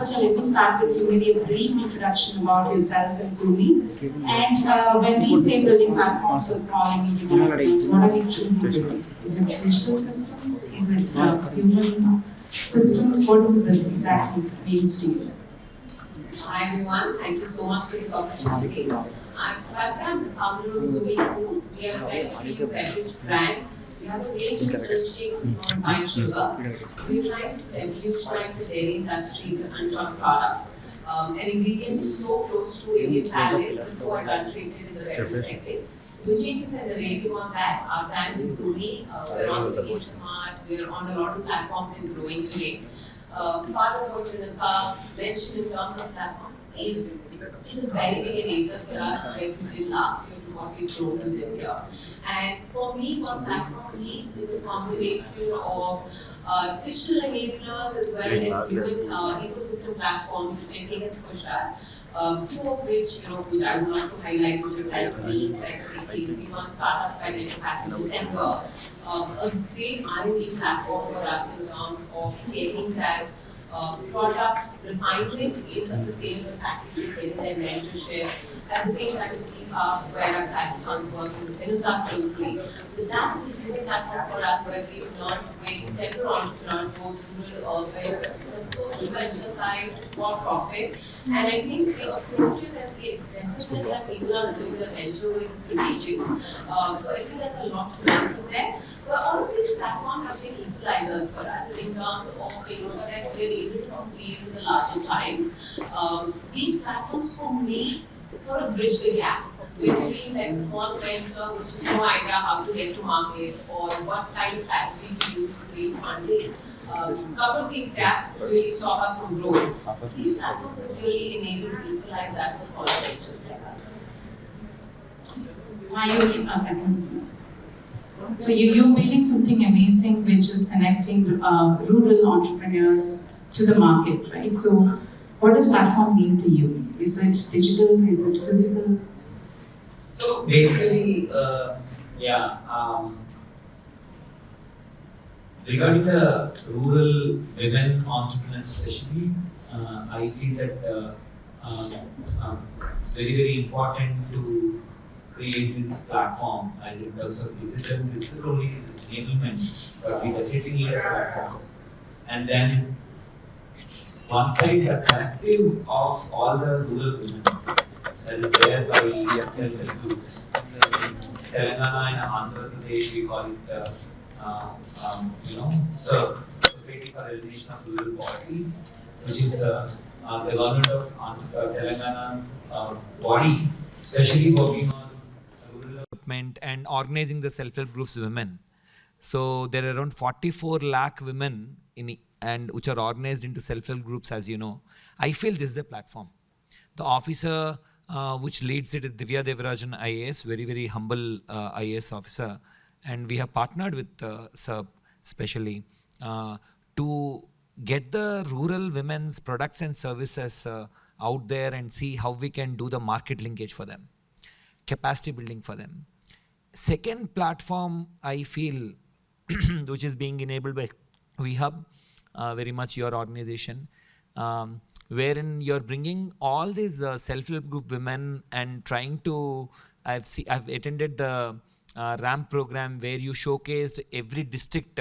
first let me start with you, maybe a brief introduction about yourself and SUBI. And when we say building platforms for small and medium enterprises, what are we truly building? Is it digital systems? Is it human systems? What is it that exactly means to you? Hi everyone, thank you so much for this opportunity. I'm the founder of SUBI Foods. We are a pet-free beverage brand. We have a range of milkshakes with no refined sugar. We're trying to revolutionize the dairy industry with unchopped products. An ingredient so close to Indian palate but so adulterated in the beverage segment. We're changing the narrative on that. Our brand is SUBI. We're on Swiggy Smart. We're on a lot of platforms and growing today. Part of what Vinita mentioned in terms of platforms is a very big enabler for us where we did last year to what we've grown to this year. And for me, what platform needs is a combination of digital enablers as well as human ecosystem platforms which I think has pushed us. Two of which, which I would love to highlight, which have helped me specifically. We won Startups by Mentorship in December. A great R&D platform for us in terms of getting that product refinement in a sustainable packaging, getting their mentorship. At the same time, it's where our hackathons working with Vinita closely. But that is a human platform for us where we've learned with several entrepreneurs, both rural, urban, the social venture side, for profit. And I think the approaches and the aggressiveness that people are doing the venture with is contagious. So I think there's a lot to learn from there. But all of these platforms have been equalizers for us in terms of making sure that we're able to compete with the larger giants. These platforms, for me, sort of bridge the gap between like small venture, which has no idea how to get to market or what kind of strategy to use to raise funding. Couple of these gaps really stop us from growing. These platforms have really enabled to equalize that for smaller ventures like us. So you're building something amazing which is connecting rural entrepreneurs to the market, right? So what does platform mean to you? Is it digital? Is it physical? So basically, regarding the rural women entrepreneurs especially, I feel that it's very, very important to create this platform either in terms of digital only is enablement, but we definitely need a platform. And then one side, the collective of all the rural women that is there by self-help groups. Telangana and Andhra Pradesh, we call it Society for Elimination of Rural Poverty, which is the government of Telangana's body, especially working on rural development and organizing the self-help groups women. So there are around 44 lakh women and which are organized into self-help groups, as you know. I feel this is the platform. The officer which leads it is Divya Devarajan IAS, very, very humble IAS officer. And we have partnered with SUB specially to get the rural women's products and services out there and see how we can do the market linkage for them, capacity building for them. Second platform, I feel, which is being enabled by WeHub, very much your organization, wherein you're bringing all these self-help group women and trying to, I've attended the ramp program where you showcased every district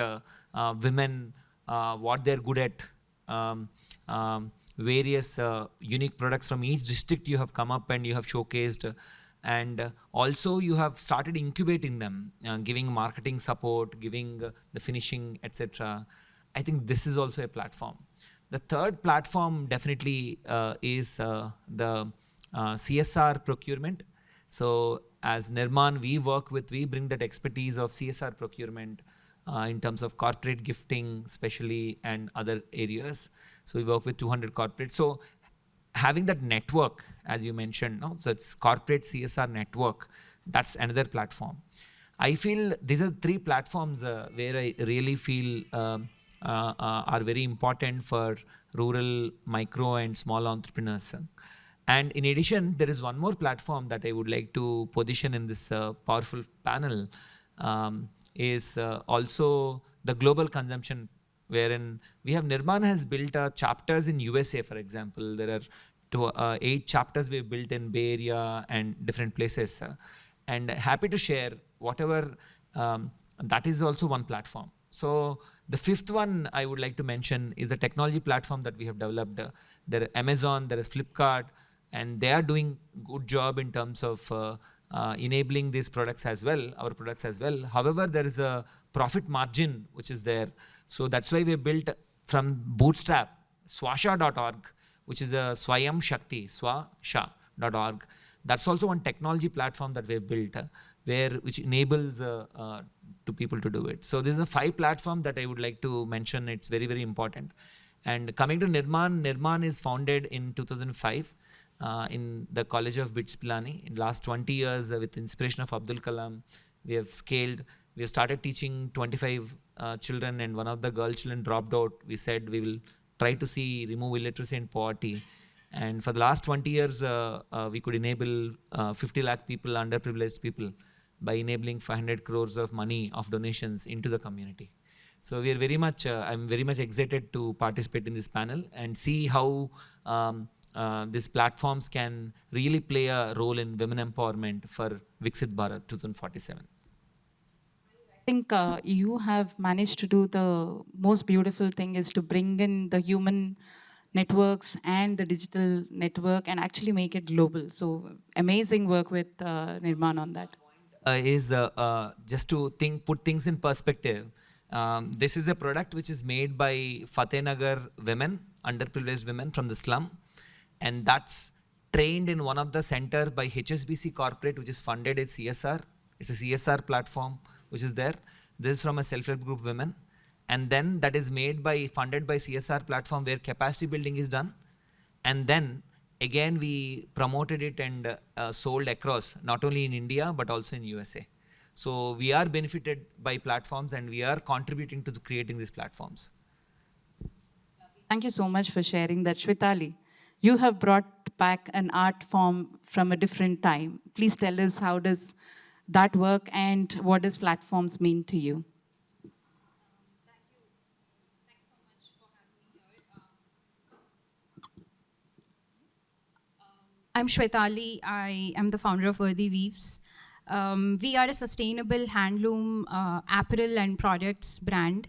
women, what they're good at, various unique products from each district you have come up and you have showcased. And also you have started incubating them, giving marketing support, giving the finishing, etc. I think this is also a platform. The third platform definitely is the CSR procurement. So as Nirman, we bring that expertise of CSR procurement in terms of corporate gifting, especially, and other areas. So we work with 200 corporates. So having that network, as you mentioned, no? So it's corporate CSR network. That's another platform. I feel these are three platforms where I really feel are very important for rural, micro and small entrepreneurs. And in addition, there is one more platform that I would like to position in this powerful panel is also the global consumption wherein we have Nirman has built chapters in USA, for example. There are 8 chapters we've built in Bay Area and different places. And happy to share whatever, that is also one platform. So the fifth one I would like to mention is a technology platform that we have developed. There is Amazon, there is Flipkart, and they are doing good job in terms of enabling these products as well, our products as well. However, there is a profit margin which is there. So that's why we built from bootstrap swasha.org, which is a Swayam Shakti, swasha.org. That's also one technology platform that we've built which enables to people to do it. So these are 5 platforms that I would like to mention. It's very, very important. And coming to Nirman, Nirman is founded in 2005 in the College of BITS Pilani. In last 20 years, with inspiration of Abdul Kalam, we have scaled. We have started teaching 25 children, and one of the girl children dropped out. We said we will try to remove illiteracy and poverty. And for the last 20 years, we could enable 50 lakh people, underprivileged people, by enabling 500 crores of money of donations into the community. So we are very much, I'm very much excited to participate in this panel and see how these platforms can really play a role in women empowerment for Viksit Bharat 2047. I think you have managed to do the most beautiful thing is to bring in the human networks and the digital network and actually make it global. So amazing work with Nirman on that. Is just to put things in perspective. This is a product which is made by Fatehnagar women, underprivileged women from the slum, and that's trained in one of the center by HSBC Corporate, which is funded at CSR. It's a CSR platform which is there. This is from a self-help group women, and then that is funded by CSR platform where capacity building is done, and then again we promoted it and sold across, not only in India but also in USA. So we are benefited by platforms and we are contributing to creating these platforms. Thank you so much for sharing that, Shwetali. You have brought back an art form from a different time. Please tell us, how does that work and what does platforms mean to you? I'm Shwetali. I am the founder of Worthy Weaves. We are a sustainable handloom apparel and products brand.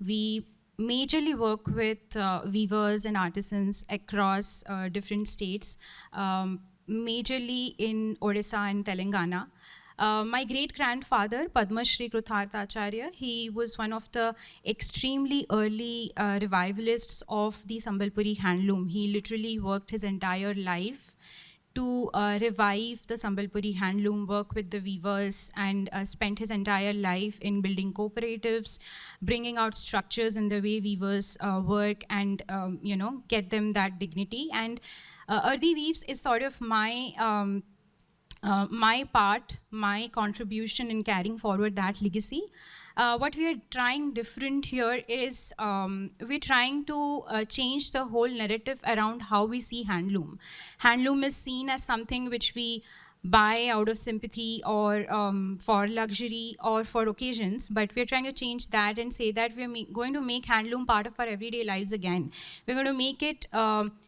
We majorly work with weavers and artisans across different states, majorly in Odisha and Telangana. My great-grandfather, Padma Shri Krutharthacharya, he was one of the extremely early revivalists of the Sambalpuri handloom. He literally worked his entire life to revive the Sambalpuri handloom, work with the weavers, and spent his entire life in building cooperatives, bringing out structures in the way weavers work, and get them that dignity. And Earthy Weaves is sort of my my contribution in carrying forward that legacy. What we are trying different here is we're trying to change the whole narrative around how we see handloom. Handloom is seen as something which we buy out of sympathy or for luxury or for occasions, but we're trying to change that and say that we're going to make handloom part of our everyday lives again. We're going to make it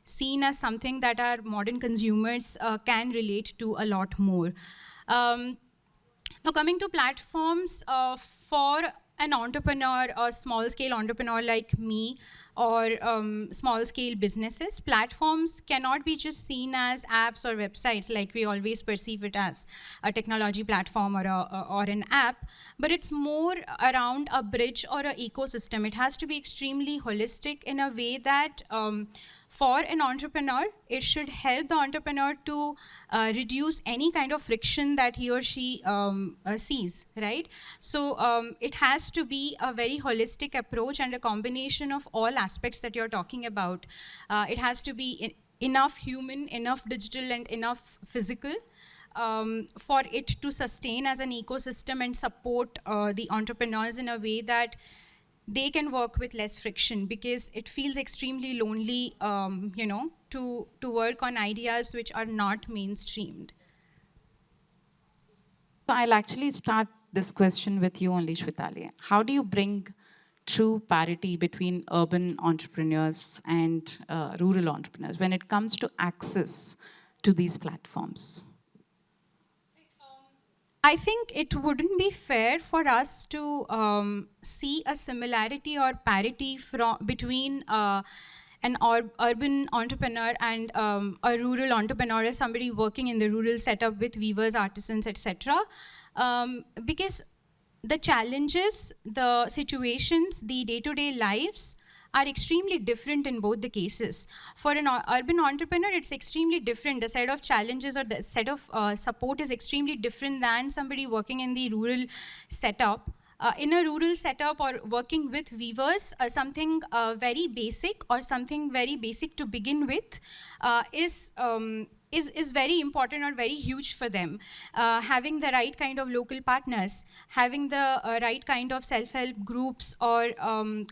seen as something that our modern consumers can relate to a lot more. Now, coming to platforms, for an entrepreneur, a small-scale entrepreneur like me, or small-scale businesses, platforms cannot be just seen as apps or websites like we always perceive it as a technology platform or an app, but it's more around a bridge or an ecosystem. It has to be extremely holistic in a way that for an entrepreneur, it should help the entrepreneur to reduce any kind of friction that he or she sees, right? So it has to be a very holistic approach and a combination of all aspects that you're talking about. It has to be enough human, enough digital, and enough physical for it to sustain as an ecosystem and support the entrepreneurs in a way that they can work with less friction, because it feels extremely lonely, to work on ideas which are not mainstreamed. So I'll actually start this question with you only, Shwetali. How do you bring true parity between urban entrepreneurs and rural entrepreneurs when it comes to access to these platforms? I think it wouldn't be fair for us to see a similarity or parity between an urban entrepreneur and a rural entrepreneur, or somebody working in the rural setup with weavers, artisans, etc. Because the challenges, the situations, the day-to-day lives are extremely different in both the cases. For an urban entrepreneur, it's extremely different. The set of challenges or the set of support is extremely different than somebody working in the rural setup. In a rural setup or working with weavers, something very basic or something very basic to begin with is very important or very huge for them. Having the right kind of local partners, having the right kind of self-help groups or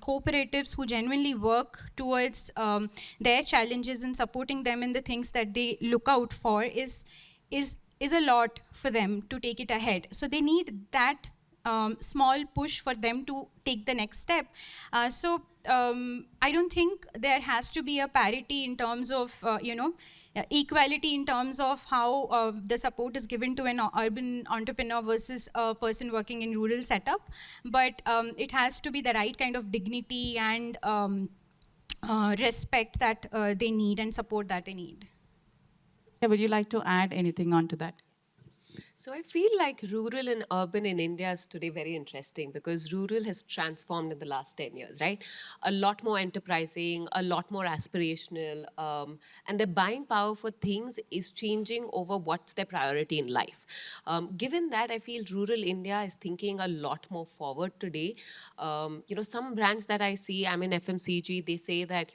cooperatives who genuinely work towards their challenges and supporting them in the things that they look out for is a lot for them to take it ahead. So they need that small push for them to take the next step. I don't think there has to be a parity in terms of, equality in terms of how the support is given to an urban entrepreneur versus a person working in rural setup. But it has to be the right kind of dignity and respect that they need and support that they need. Would you like to add anything onto that? So I feel like rural and urban in India is today very interesting because rural has transformed in the last 10 years, right? A lot more enterprising, a lot more aspirational, and their buying power for things is changing over what's their priority in life. Given that, I feel rural India is thinking a lot more forward today. Some brands that I see, I'm in FMCG, they say that,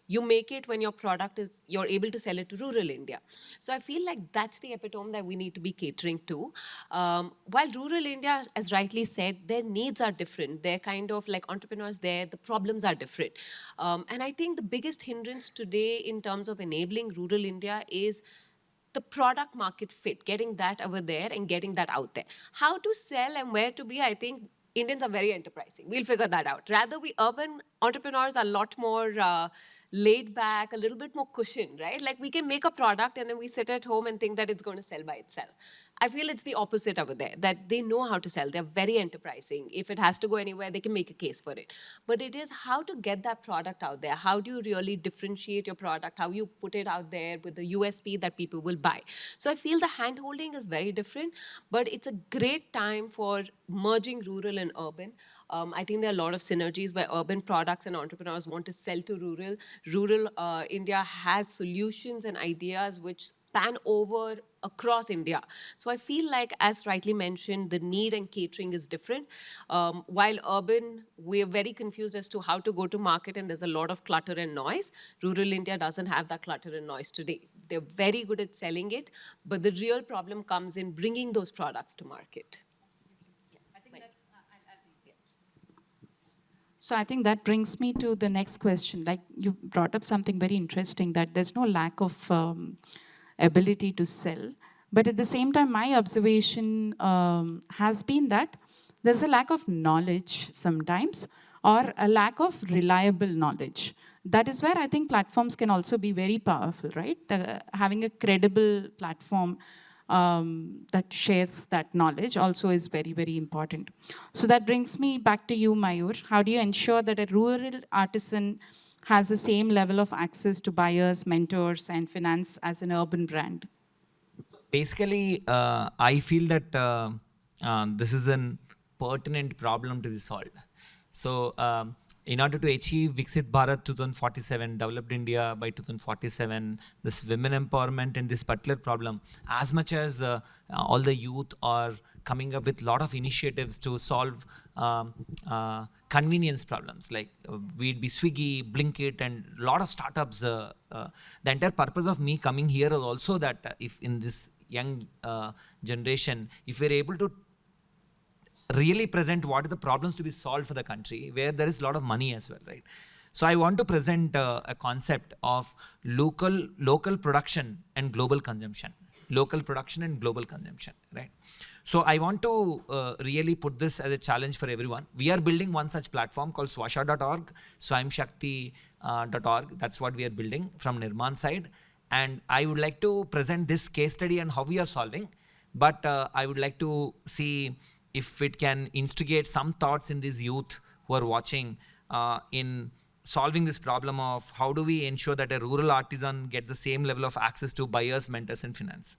you make it when your product is, you're able to sell it to rural India. So I feel like that's the epitome that we need to be catering to. While rural India, as rightly said, their needs are different. They're kind of like entrepreneurs there, the problems are different. And I think the biggest hindrance today in terms of enabling rural India is the product market fit, getting that over there and getting that out there. How to sell and where to be, I think Indians are very enterprising. We'll figure that out. Rather, we urban entrepreneurs are a lot more laid back, a little bit more cushioned, right? Like we can make a product and then we sit at home and think that it's going to sell by itself. I feel it's the opposite over there, that they know how to sell. They're very enterprising. If it has to go anywhere, they can make a case for it. But it is how to get that product out there. How do you really differentiate your product? How you put it out there with the USP that people will buy? So I feel the hand-holding is very different, but it's a great time for merging rural and urban. I think there are a lot of synergies where urban products and entrepreneurs want to sell to rural. Rural India has solutions and ideas which span over across India. So I feel like, as rightly mentioned, the need and catering is different. While urban, we're very confused as to how to go to market and there's a lot of clutter and noise. Rural India doesn't have that clutter and noise today. They're very good at selling it, but the real problem comes in bringing those products to market. So I think that brings me to the next question. Like you brought up something very interesting, that there's no lack of ability to sell. But at the same time, my observation has been that there's a lack of knowledge sometimes, or a lack of reliable knowledge. That is where I think platforms can also be very powerful, right? Having a credible platform that shares that knowledge also is very, very important. So that brings me back to you, Mayur. How do you ensure that a rural artisan has the same level of access to buyers, mentors, and finance as an urban brand? Basically, I feel that this is a pertinent problem to be solved. So in order to achieve Viksit Bharat 2047, Developed India by 2047, this women empowerment and this particular problem, as much as all the youth are coming up with a lot of initiatives to solve convenience problems, like we'd be Swiggy, Blinkit, and a lot of startups. The entire purpose of me coming here is also that if in this young generation, if we're able to really present what are the problems to be solved for the country, where there is a lot of money as well, right? So I want to present a concept of local production and global consumption. Local production and global consumption, right? So I want to really put this as a challenge for everyone. We are building one such platform called swasha.org, swayamshakti.org. That's what we are building from Nirman side. And I would like to present this case study and how we are solving. But I would like to see if it can instigate some thoughts in these youth who are watching in solving this problem of how do we ensure that a rural artisan gets the same level of access to buyers, mentors, and finance.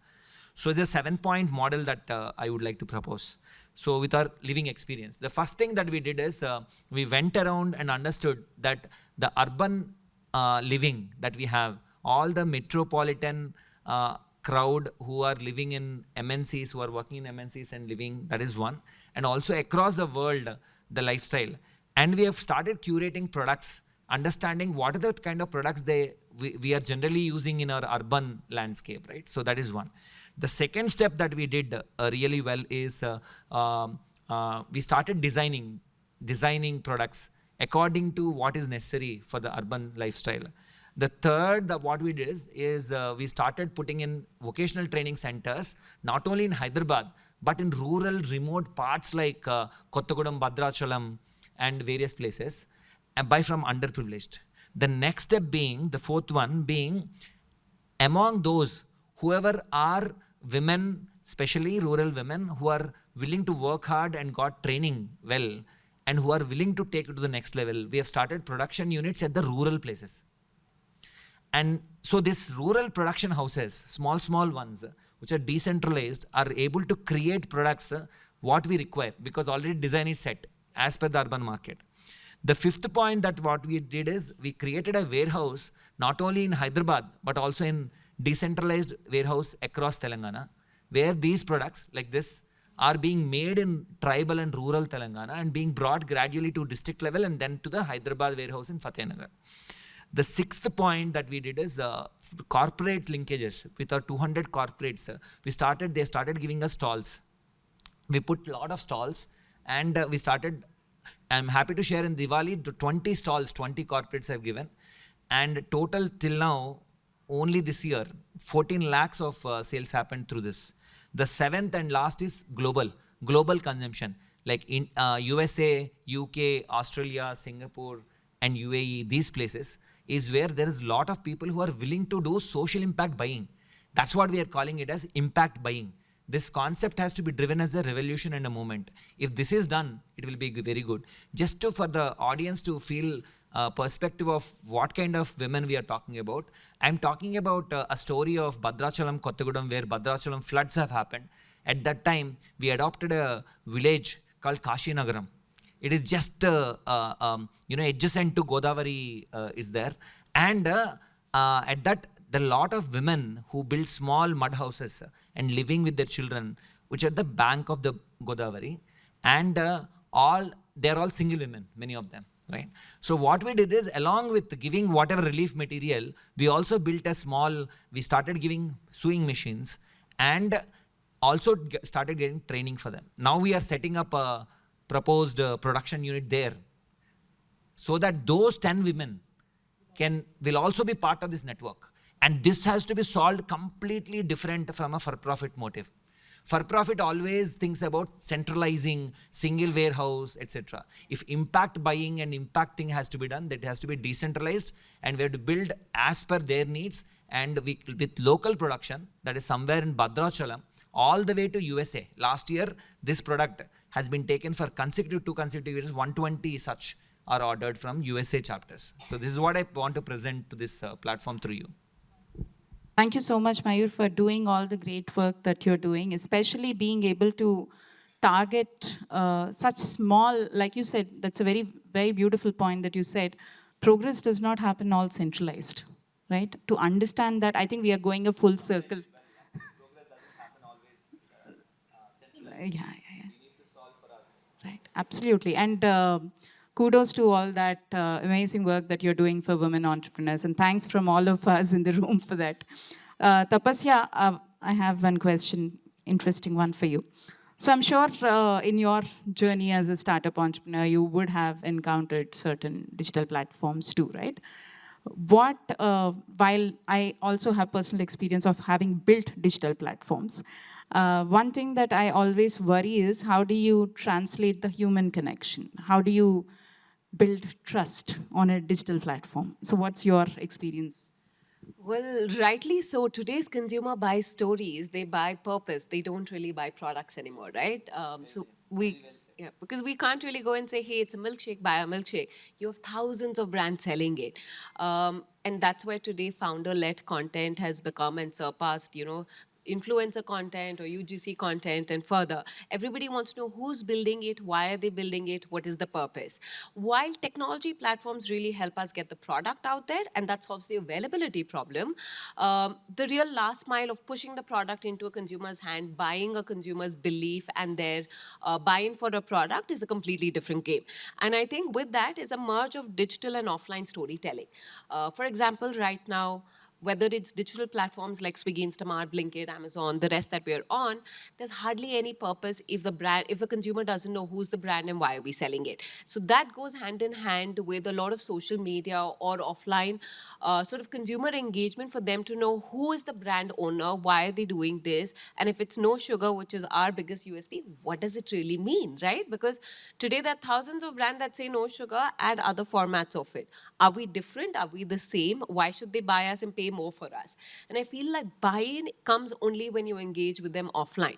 So there's a 7-point model that I would like to propose. So with our living experience, the first thing that we did is we went around and understood that the urban living that we have, all the metropolitan crowd who are living in MNCs, who are working in MNCs and living, that is one. And also across the world, the lifestyle. And we have started curating products, understanding what are the kind of products we are generally using in our urban landscape, right? So that is one. The second step that we did really well is we started designing products according to what is necessary for the urban lifestyle. The third, what we did is we started putting in vocational training centers, not only in Hyderabad, but in rural, remote parts like Kottagudam, Bhadrachalam, and various places, by from underprivileged. The next step being, the fourth one being, among those, whoever are women, especially rural women, who are willing to work hard and got training well, and who are willing to take it to the next level, we have started production units at the rural places. And so these rural production houses, small ones, which are decentralized, are able to create products what we require, because already design is set as per the urban market. The fifth point that what we did is we created a warehouse not only in Hyderabad but also in decentralized warehouse across Telangana, where these products like this are being made in tribal and rural Telangana and being brought gradually to district level and then to the Hyderabad warehouse in Fatehnagar. The sixth point that we did is corporate linkages with our 200 corporates. They started giving us stalls. We put a lot of stalls and we started, I'm happy to share in Diwali, 20 stalls, 20 corporates have given. And total till now, only this year, 14 lakhs of sales happened through this. The seventh and last is global consumption. Like in USA, UK, Australia, Singapore, and UAE, these places is where there is a lot of people who are willing to do social impact buying. That's what we are calling it as impact buying. This concept has to be driven as a revolution and a movement. If this is done, it will be very good. Just for the audience to feel perspective of what kind of women we are talking about. I'm talking about a story of Bhadrachalam, Kottagudam, where Bhadrachalam floods have happened. At that time, we adopted a village called Kashi Nagaram. It is just adjacent to Godavari is there. And at that, the lot of women who build small mud houses and living with their children, which are at the bank of the Godavari, and they're all single women, many of them, right? So what we did is, along with giving whatever relief material, we also built we started giving sewing machines and also started getting training for them. Now we are setting up a proposed production unit there, so that those 10 women will also be part of this network. And this has to be solved completely different from a for-profit motive. For-profit always thinks about centralizing, single warehouse, etc. If impact buying and impact thing has to be done, that has to be decentralized, and we have to build as per their needs, and with local production, that is somewhere in Bhadrachalam, all the way to USA. Last year, this product has been taken for two consecutive years, 120 such are ordered from USA chapters. So this is what I want to present to this platform through you. Thank you so much, Mayur, for doing all the great work that you're doing, especially being able to target such small, like you said, that's a very, very beautiful point that you said. Progress does not happen all centralized, right? To understand that, I think we are going a full circle. Progress doesn't happen always centralized. Yeah. We need to solve for us. Right, absolutely. And kudos to all that amazing work that you're doing for women entrepreneurs. And thanks from all of us in the room for that. Tapasya, I have one question, interesting one for you. So I'm sure in your journey as a startup entrepreneur, you would have encountered certain digital platforms too, right? While I also have personal experience of having built digital platforms, One thing that I always worry is how do you translate the human connection? How do you build trust on a digital platform? So what's your experience? Well, rightly so. Today's consumer buys stories, they buy purpose. They don't really buy products anymore, right? Yeah, because we can't really go and say, hey, it's a milkshake, buy a milkshake. You have thousands of brands selling it. And that's why today founder-led content has become and surpassed, influencer content or UGC content and further. Everybody wants to know who's building it, why are they building it, what is the purpose. While technology platforms really help us get the product out there, and that solves the availability problem, the real last mile of pushing the product into a consumer's hand, buying a consumer's belief and their buy-in for a product is a completely different game. And I think with that is a merge of digital and offline storytelling. For example, right now, whether it's digital platforms like Swiggy, Instamart, Blinkit, Amazon, the rest that we're on, there's hardly any purpose if the consumer doesn't know who's the brand and why are we selling it. So that goes hand in hand with a lot of social media or offline sort of consumer engagement for them to know who is the brand owner, why are they doing this, and if it's no sugar, which is our biggest USP, what does it really mean, right? Because today there are thousands of brands that say no sugar and other formats of it. Are we different? Are we the same? Why should they buy us and pay more for us? And I feel like buy-in comes only when you engage with them offline.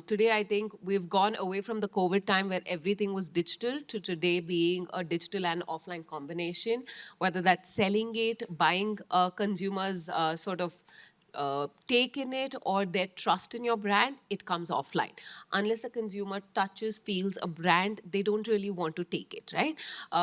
Today, I think we've gone away from the COVID time where everything was digital to today being a digital and offline combination, whether that's selling it, buying consumers sort of take in it or their trust in your brand, it comes offline. Unless a consumer touches, feels a brand, they don't really want to take it, right?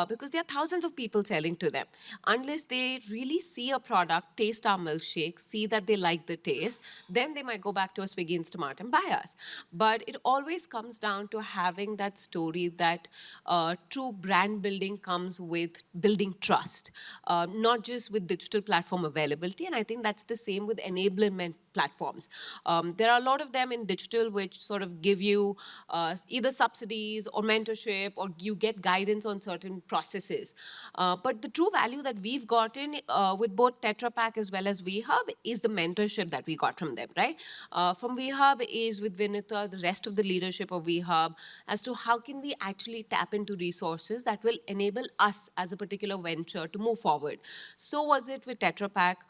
Because there are thousands of people selling to them. Unless they really see a product, taste our milkshake, see that they like the taste, then they might go back to a Swiggy Instamart and buy us. But it always comes down to having that story that true brand building comes with building trust, not just with digital platform availability. And I think that's the same with enablement platforms. There are a lot of them in digital which sort of give you either subsidies or mentorship, or you get guidance on certain processes. But the true value that we've gotten with both Tetra Pak as well as VHub is the mentorship that we got from them, right? From VHub is with Vinita, the rest of the leadership of VHub, as to how can we actually tap into resources that will enable us as a particular venture to move forward. So was it with Tetra Pak.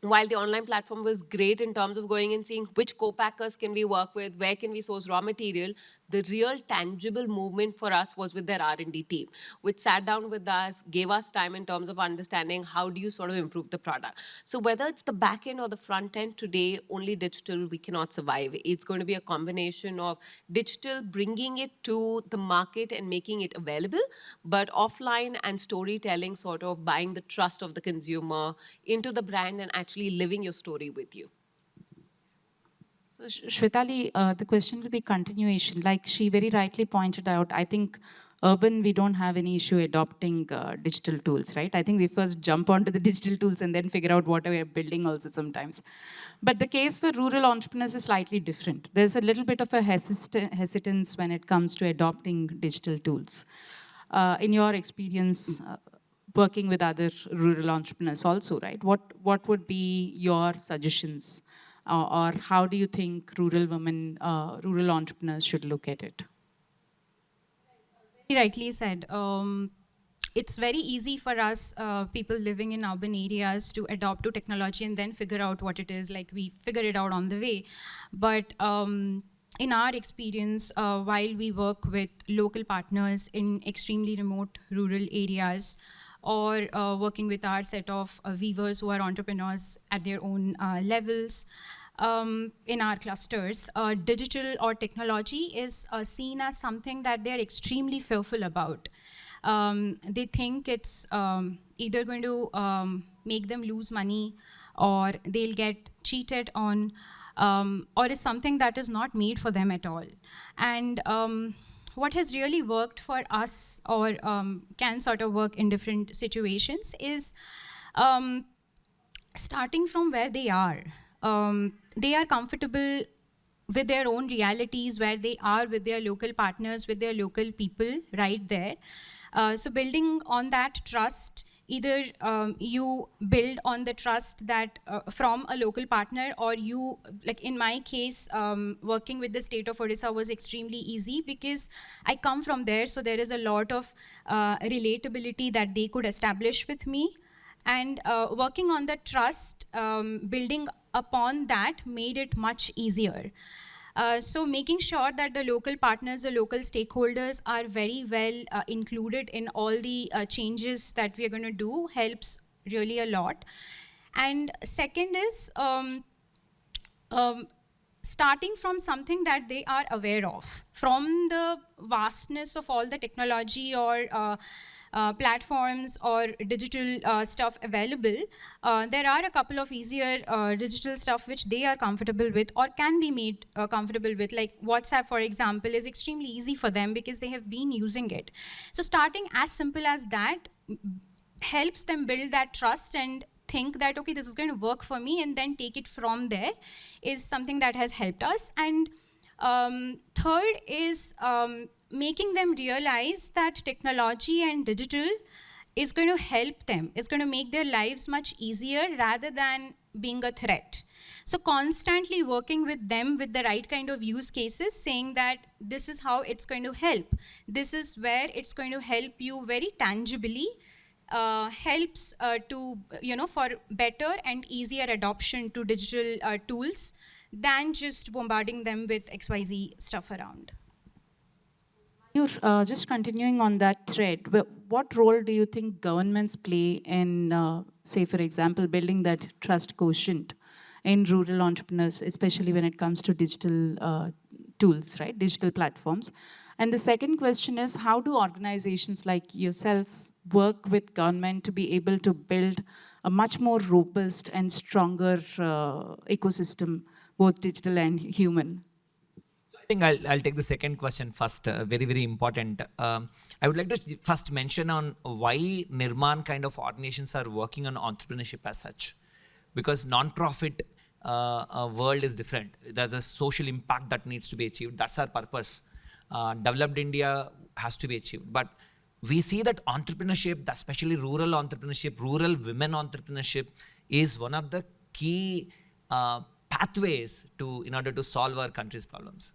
While the online platform was great in terms of going and seeing which co-packers can we work with, where can we source raw material, the real tangible movement for us was with their R&D team, which sat down with us, gave us time in terms of understanding how do you sort of improve the product. So whether it's the back end or the front end, today, only digital, we cannot survive. It's going to be a combination of digital, bringing it to the market and making it available, but offline and storytelling, sort of buying the trust of the consumer into the brand and actually living your story with you. So Shwetali, the question will be continuation. Like she very rightly pointed out, I think urban, we don't have any issue adopting digital tools, right? I think we first jump onto the digital tools and then figure out what we are building also sometimes. But the case for rural entrepreneurs is slightly different. There's a little bit of a hesitance when it comes to adopting digital tools. In your experience, working with other rural entrepreneurs also, right? What would be your suggestions? Or how do you think rural women, rural entrepreneurs should look at it? Very rightly said. It's very easy for us, people living in urban areas, to adopt to technology and then figure out what it is. Like we figure it out on the way. But in our experience, while we work with local partners in extremely remote rural areas, or working with our set of weavers who are entrepreneurs at their own levels, in our clusters, digital or technology is seen as something that they're extremely fearful about. They think it's either going to make them lose money, or they'll get cheated on, or is something that is not made for them at all. And what has really worked for us, or can sort of work in different situations, is starting from where they are. They are comfortable with their own realities, where they are with their local partners, with their local people right there. So building on that trust either you build on the trust that from a local partner, or you, like in my case, working with the state of Odisha was extremely easy because I come from there, so there is a lot of relatability that they could establish with me. And working on the trust, building upon that made it much easier. So making sure that the local partners, the local stakeholders are very well included in all the changes that we are going to do helps really a lot. And second is starting from something that they are aware of. From the vastness of all the technology or platforms or digital stuff available, there are a couple of easier digital stuff which they are comfortable with or can be made comfortable with. Like WhatsApp, for example, is extremely easy for them because they have been using it. So starting as simple as that helps them build that trust and think that, okay, this is going to work for me, and then take it from there is something that has helped us. And third is making them realize that technology and digital is going to help them, is going to make their lives much easier rather than being a threat. So constantly working with them with the right kind of use cases, saying that this is how it's going to help. This is where it's going to help you very tangibly. Helps to, for better and easier adoption to digital tools than just bombarding them with XYZ stuff around. You're just continuing on that thread. What role do you think governments play in, say, for example, building that trust quotient in rural entrepreneurs, especially when it comes to digital tools, right? Digital platforms. And the second question is, how do organizations like yourselves work with government to be able to build a much more robust and stronger ecosystem, both digital and human? I think I'll take the second question first, very, very important. I would like to first mention on why Nirman kind of organizations are working on entrepreneurship as such. Because non-profit world is different. There's a social impact that needs to be achieved. That's our purpose. Developed India has to be achieved. But we see that entrepreneurship, especially rural entrepreneurship, rural women entrepreneurship is one of the key pathways in order to solve our country's problems.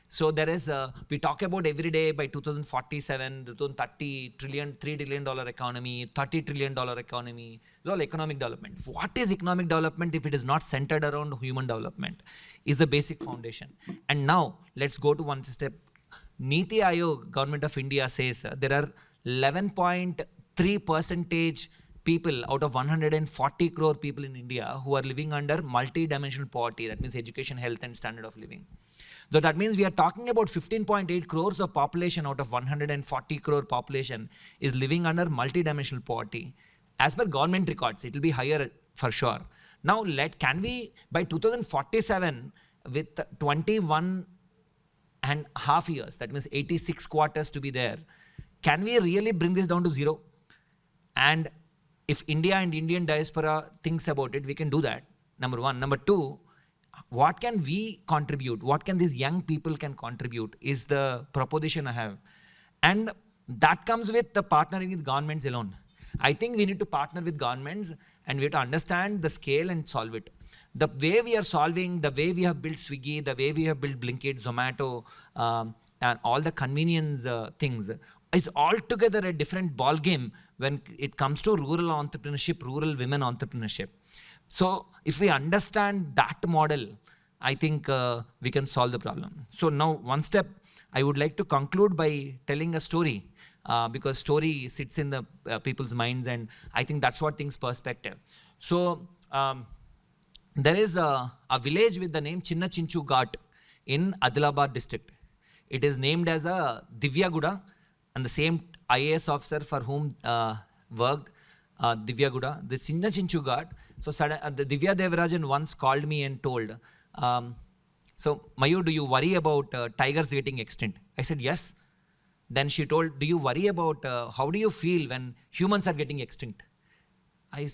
So there is, we talk about every day by 2047, 2030, $3 trillion economy, $30 trillion economy, it's all economic development. What is economic development if it is not centered around human development? Is the basic foundation. And now let's go to one step. Niti Aayog, Government of India says there are 11.3% people out of 140 crore people in India who are living under multi-dimensional poverty. That means education, health and standard of living. So that means we are talking about 15.8 crores of population out of 140 crore population is living under multi-dimensional poverty. As per government records, it will be higher for sure. Now, can we, by 2047, with 21 and half years, that means 86 quarters to be there, can we really bring this down to zero? And if India and Indian diaspora thinks about it, we can do that, number one. Number two, what can we contribute? What can these young people can contribute is the proposition I have. And that comes with the partnering with governments alone. I think we need to partner with governments and we have to understand the scale and solve it. The way we are solving, the way we have built Swiggy, the way we have built Blinkit, Zomato, and all the convenience things is altogether a different ball game when it comes to rural entrepreneurship, rural women entrepreneurship. So if we understand that model, I think we can solve the problem. So now one step, I would like to conclude by telling a story because story sits in the people's minds and I think that's what things perspective. So there is a village with the name Chinna Chinchu Ghat in Adilabad district. It is named as a Divyaguda and the same IAS officer for whom worked Divyaguda, the Chinna Chinchu Ghat. So the Divya Devarajan once called me and told, so Mayu, do you worry about tigers getting extinct? I said, yes. Then she told, do you worry about, how do you feel when humans are getting extinct? I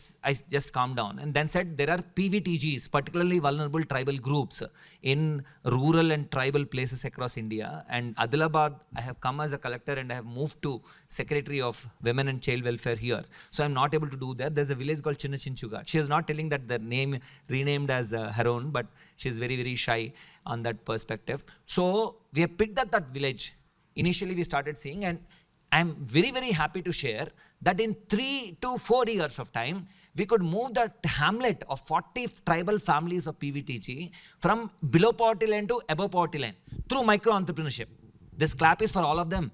just calmed down and then said there are PVTGs, particularly vulnerable tribal groups in rural and tribal places across India. And Adilabad, I have come as a collector and I have moved to Secretary of Women and Child Welfare here. So I'm not able to do that. There's a village called Chinnachinchuga. She is not telling that the name renamed as her own, but she's very, very shy on that perspective. So we have picked up that village. Initially we started seeing, and I'm very, very happy to share that in 3 to 4 years of time, we could move that hamlet of 40 tribal families of PVTG from below poverty line to above poverty line through micro entrepreneurship. This clap is for all of them.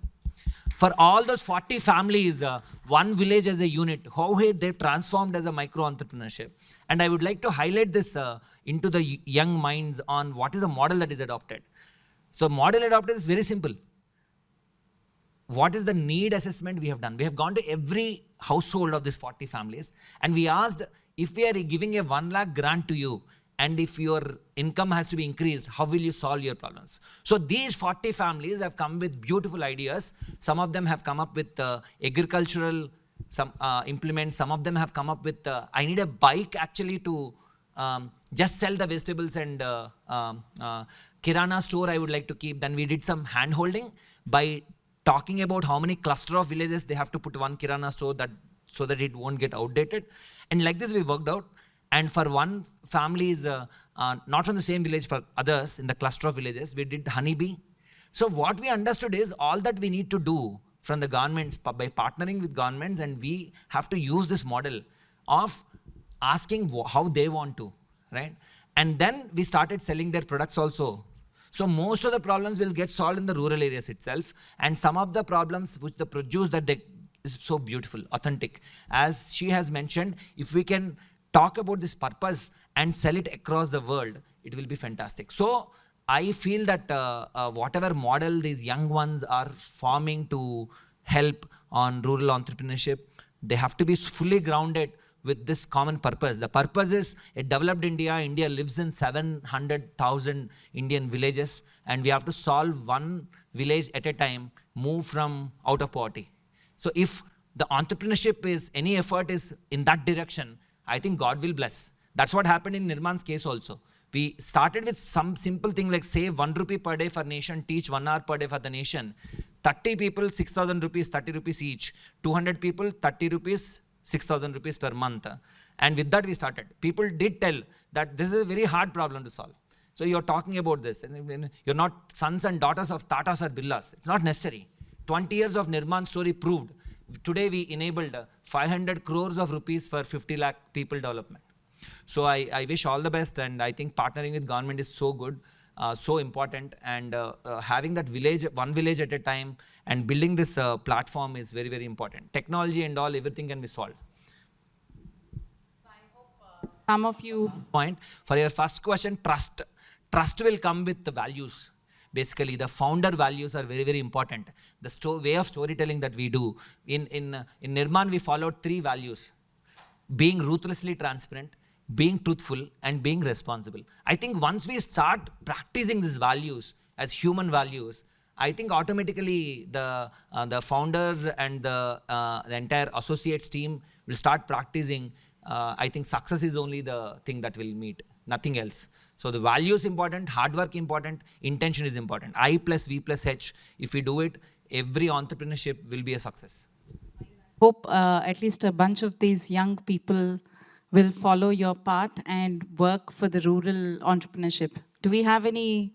For all those 40 families, one village as a unit, how they've transformed as a micro entrepreneurship. And I would like to highlight this into the young minds on what is the model that is adopted. So model adopted is very simple. What is the need assessment we have done? We have gone to every household of these 40 families and we asked, if we are giving a 1 lakh grant to you and if your income has to be increased, how will you solve your problems? So these 40 families have come with beautiful ideas. Some of them have come up with agricultural implements. Some of them have come up with, I need a bike actually to just sell the vegetables and kirana store I would like to keep. Then we did some hand holding by talking about how many cluster of villages they have to put one kirana store so that it won't get outdated. And like this we worked out. And for one family is not from the same village, for others in the cluster of villages, we did honeybee. So what we understood is all that we need to do from the governments by partnering with governments, and we have to use this model of asking how they want to, right? And then we started selling their products also. So most of the problems will get solved in the rural areas itself. And some of the problems which the produce that they is so beautiful, authentic. As she has mentioned, if we can talk about this purpose and sell it across the world, it will be fantastic. So I feel that whatever model these young ones are forming to help on rural entrepreneurship, they have to be fully grounded with this common purpose. The purpose is a developed India. India lives in 700,000 Indian villages, and we have to solve one village at a time, move from out of poverty. So if the entrepreneurship is, any effort is in that direction, I think God will bless. That's what happened in Nirman's case also. We started with some simple thing like save 1 rupee per day for nation, teach 1 hour per day for the nation. 30 people, 6,000 rupees, 30 rupees each. 200 people, 30 rupees, 6,000 rupees per month. And with that we started. People did tell that this is a very hard problem to solve. So you're talking about this. You're not sons and daughters of Tatas or Birlas. It's not necessary. 20 years of Nirman story proved. Today we enabled 500 crores of rupees for 50 lakh people development. So I wish all the best, and I think partnering with government is so good, so important, and having that village, one village at a time, and building this platform is very, very important. Technology and all, everything can be solved. So I hope some of you... Point for your first question, trust. Trust will come with the values. Basically, the founder values are very, very important. The way of storytelling that we do. In Nirman, we followed 3 values. Being ruthlessly transparent, being truthful, and being responsible. I think once we start practicing these values as human values, I think automatically the founders and the entire associates team will start practicing. I think success is only the thing that will meet, nothing else. So the value is important, hard work important, intention is important. I plus V plus H, if we do it, every entrepreneurship will be a success. Hope at least a bunch of these young people will follow your path and work for the rural entrepreneurship. Do we have any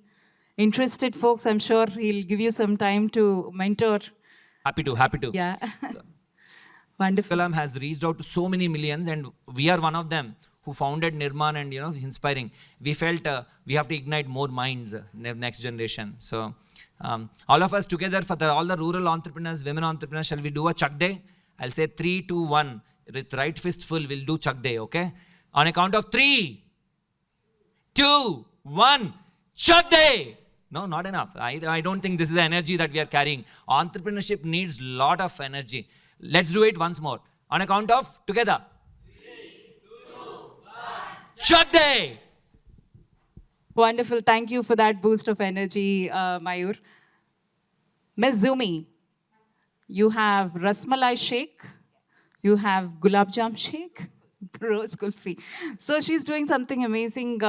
interested folks? I'm sure he'll give you some time to mentor. Happy to. Yeah. Wonderful. Kalam has reached out to so many millions, and we are one of them who founded Nirman, and inspiring. We felt we have to ignite more minds, next generation. So all of us together for all the rural entrepreneurs, women entrepreneurs, shall we do a Chuck Day? I'll say 3, 2, 1. With right fist full, we'll do Chuck Day, okay? On a count of 3, 2, 1, Chuck Day! No, not enough. I don't think this is the energy that we are carrying. Entrepreneurship needs a lot of energy. Let's do it once more. On a count of, together. 3, 2, 1, Chuck Day! Wonderful. Thank you for that boost of energy, Mayur. Ms. Zumi, you have Rasmalai Shake, you have Gulab Jam Shake, Rose Kulfi. So she's doing something amazing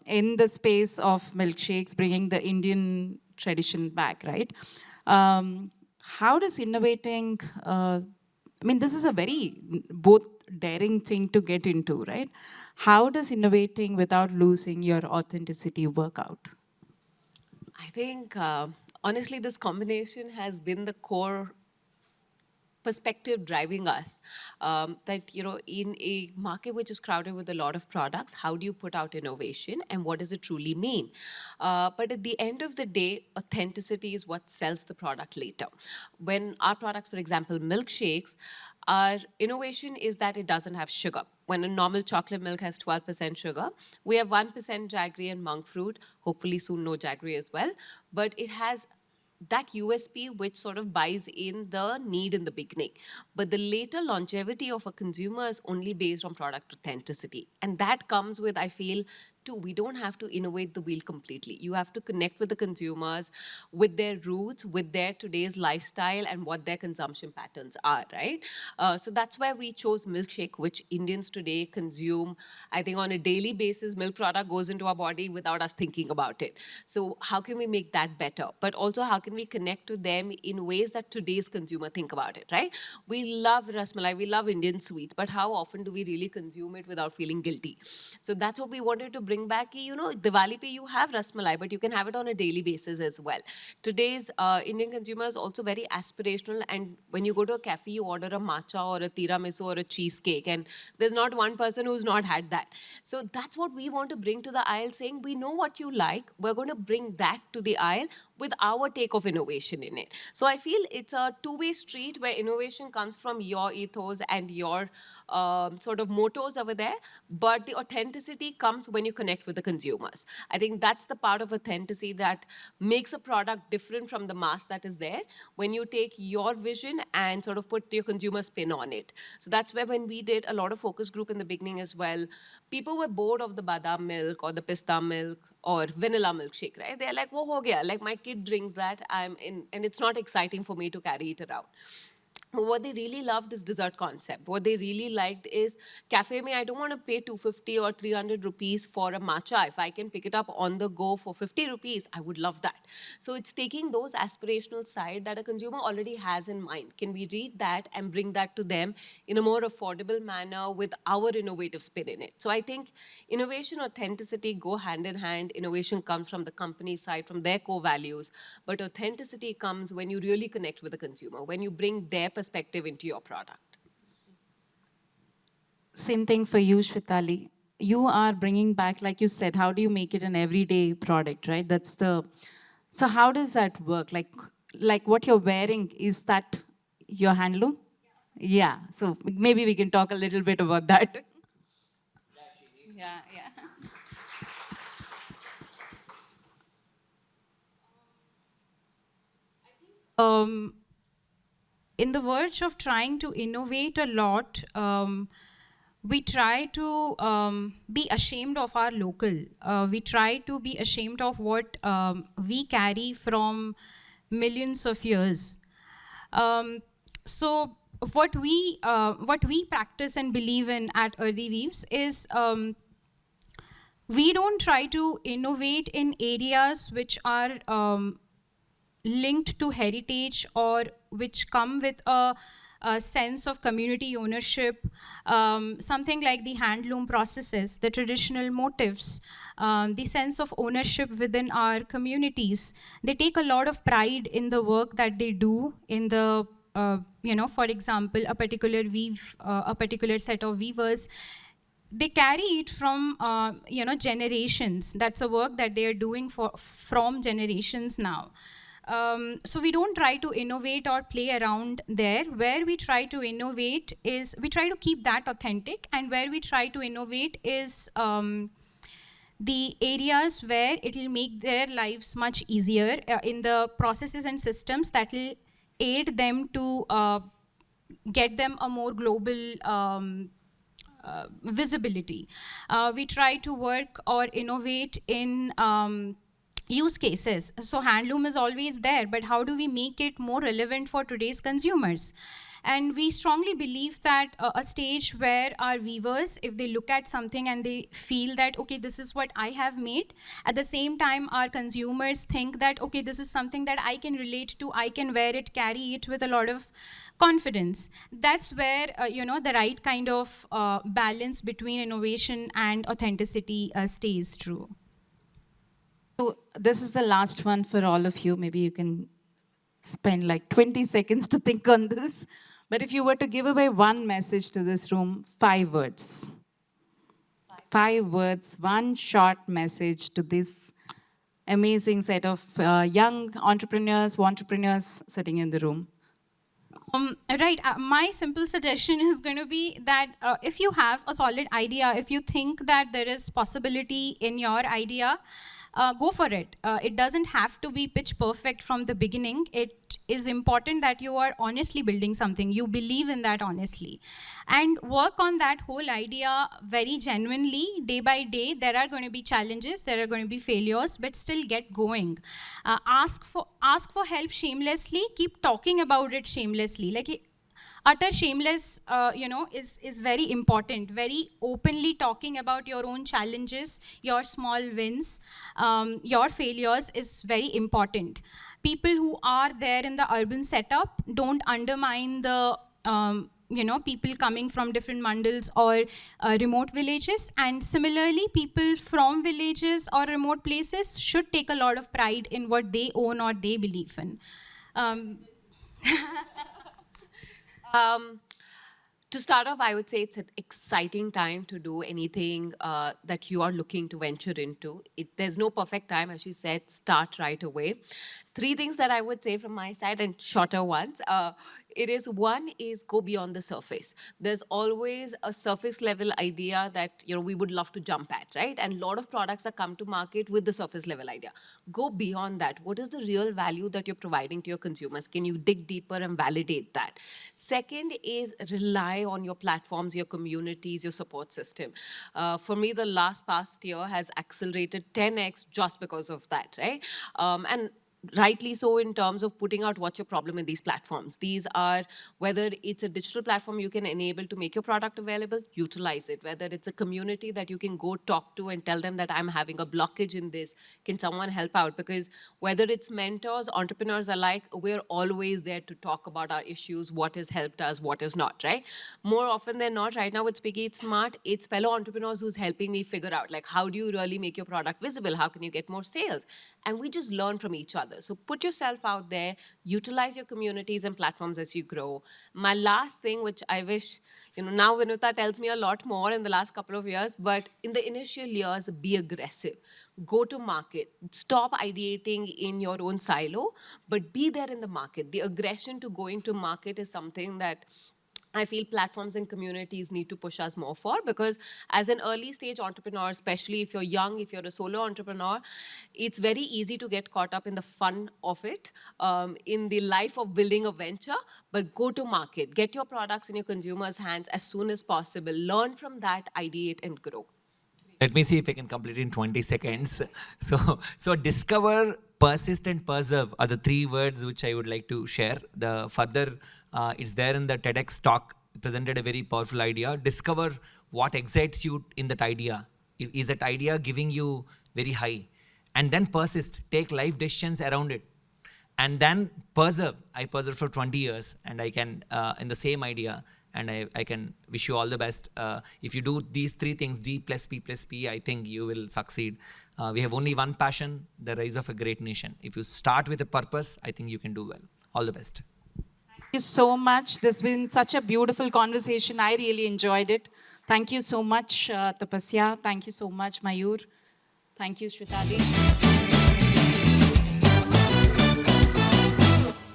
in the space of milkshakes, bringing the Indian tradition back, right? How does innovating, I mean, this is a very both daring thing to get into, right? How does innovating without losing your authenticity work out? I think, honestly, this combination has been the core perspective driving us, that in a market which is crowded with a lot of products, how do you put out innovation and what does it truly mean? But at the end of the day, authenticity is what sells the product later. When our products, for example, milkshakes, our innovation is that it doesn't have sugar. When a normal chocolate milk has 12% sugar, we have 1% jaggery and monk fruit, hopefully soon no jaggery as well, but it has that USP which sort of buys in the need in the beginning. But the later longevity of a consumer is only based on product authenticity. And that comes with, I feel, too, we don't have to innovate the wheel completely. You have to connect with the consumers, with their roots, with their today's lifestyle and what their consumption patterns are, right? So that's why we chose milkshake, which Indians today consume, I think on a daily basis, milk product goes into our body without us thinking about it. So how can we make that better? But also how can we connect to them in ways that today's consumer think about it, right? We love rasmalai, we love Indian sweets, but how often do we really consume it without feeling guilty? So that's what we wanted to bring back. Diwali pe you have rasmalai, but you can have it on a daily basis as well. Today's Indian consumer is also very aspirational, and when you go to a cafe, you order a matcha or a tiramisu or a cheesecake, and there's not one person who's not had that. So that's what we want to bring to the aisle, saying we know what you like, we're going to bring that to the aisle with our take of innovation in it. So I feel it's a two-way street where innovation comes from your ethos and your sort of mottos over there, but the authenticity comes when you connect with the consumers. I think that's the part of authenticity that makes a product different from the mass that is there, when you take your vision and sort of put your consumer spin on it. So that's where when we did a lot of focus group in the beginning as well, people were bored of the badam milk or the pista milk or vanilla milkshake, right? They're like, wo ho gaya, like my kid drinks that, and it's not exciting for me to carry it around. What they really loved is dessert concept. What they really liked is cafe mein, I don't want to pay 250 or 300 rupees for a matcha. If I can pick it up on the go for 50 rupees, I would love that. So it's taking those aspirational side that a consumer already has in mind. Can we read that and bring that to them in a more affordable manner with our innovative spin in it? So I think innovation, authenticity go hand in hand. Innovation comes from the company side, from their core values. But authenticity comes when you really connect with the consumer, when you bring their perspective into your product. Same thing for you, Shwetali. You are bringing back, like you said, how do you make it an everyday product, right? So how does that work? Like what you're wearing, is that your handloom? Yeah, so maybe we can talk a little bit about that. Yeah, yeah. In the verge of trying to innovate a lot, we try to be ashamed of our local. We try to be ashamed of what we carry from millions of years. So what we practice and believe in at Earthy Weaves is we don't try to innovate in areas which are linked to heritage or which come with a sense of community ownership, something like the handloom processes, the traditional motifs, the sense of ownership within our communities. They take a lot of pride in the work that they do in the, for example, a particular weave, a particular set of weavers. They carry it from, generations. That's a work that they are doing from generations now. So we don't try to innovate or play around there. Where we try to innovate is, we try to keep that authentic, and where we try to innovate is the areas where it will make their lives much easier in the processes and systems that will aid them to get them a more global visibility. We try to work or innovate in use cases. So handloom is always there, but how do we make it more relevant for today's consumers? And we strongly believe that a stage where our viewers, if they look at something and they feel that, okay, this is what I have made, at the same time, our consumers think that, okay, this is something that I can relate to, I can wear it, carry it with a lot of confidence. That's where, the right kind of balance between innovation and authenticity stays true. So this is the last one for all of you. Maybe you can spend like 20 seconds to think on this. But if you were to give away one message to this room, 5 words. 5 words, one short message to this amazing set of young entrepreneurs sitting in the room. Right. My simple suggestion is going to be that if you have a solid idea, if you think that there is possibility in your idea, go for it. It doesn't have to be pitch perfect from the beginning. It is important that you are honestly building something. You believe in that honestly. And work on that whole idea very genuinely, day by day. There are going to be challenges, there are going to be failures, but still get going. Ask for help shamelessly. Keep talking about it shamelessly. Like, utter shameless, is very important. Very openly talking about your own challenges, your small wins, your failures is very important. People who are there in the urban setup, don't undermine the people coming from different mandals or remote villages. And similarly, people from villages or remote places should take a lot of pride in what they own or they believe in. To start off, I would say it's an exciting time to do anything that you are looking to venture into. There's no perfect time, as she said, start right away. 3 things that I would say from my side, and shorter ones. One is go beyond the surface. There's always a surface level idea that we would love to jump at, right? And a lot of products that come to market with the surface level idea. Go beyond that. What is the real value that you're providing to your consumers? Can you dig deeper and validate that? Second is rely on your platforms, your communities, your support system. For me, the past year has accelerated 10x just because of that, right? And rightly so, in terms of putting out what's your problem in these platforms. These are, whether it's a digital platform you can enable to make your product available, utilize it. Whether it's a community that you can go talk to and tell them that I'm having a blockage in this, can someone help out? Because whether it's mentors, entrepreneurs alike, we're always there to talk about our issues, what has helped us, what is not, right? More often than not, right now with Speaky It's Smart, it's fellow entrepreneurs who's helping me figure out, like, how do you really make your product visible? How can you get more sales? And we just learn from each other. So put yourself out there, utilize your communities and platforms as you grow. My last thing, which I wish, now Vinuta tells me a lot more in the last couple of years, but in the initial years, be aggressive. Go to market. Stop ideating in your own silo, but be there in the market. The aggression to going to market is something that I feel platforms and communities need to push us more for, because as an early stage entrepreneur, especially if you're young, if you're a solo entrepreneur, it's very easy to get caught up in the fun of it, in the life of building a venture, but go to market. Get your products in your consumers' hands as soon as possible. Learn from that, ideate and grow. Let me see if I can complete in 20 seconds. So discover, persist and perserve are the 3 words which I would like to share. The further, it's there in the TEDx talk, presented a very powerful idea. Discover what excites you in that idea. Is that idea giving you very high? And then persist, take life decisions around it. And then persevere. I persevered for 20 years and I can, in the same idea, and I can wish you all the best. If you do these 3 things, D plus P plus P, I think you will succeed. We have only one passion, the rise of a great nation. If you start with a purpose, I think you can do well. All the best. Thank you so much. This has been such a beautiful conversation. I really enjoyed it. Thank you so much, Tapasya. Thank you so much, Mayur. Thank you, Shritali.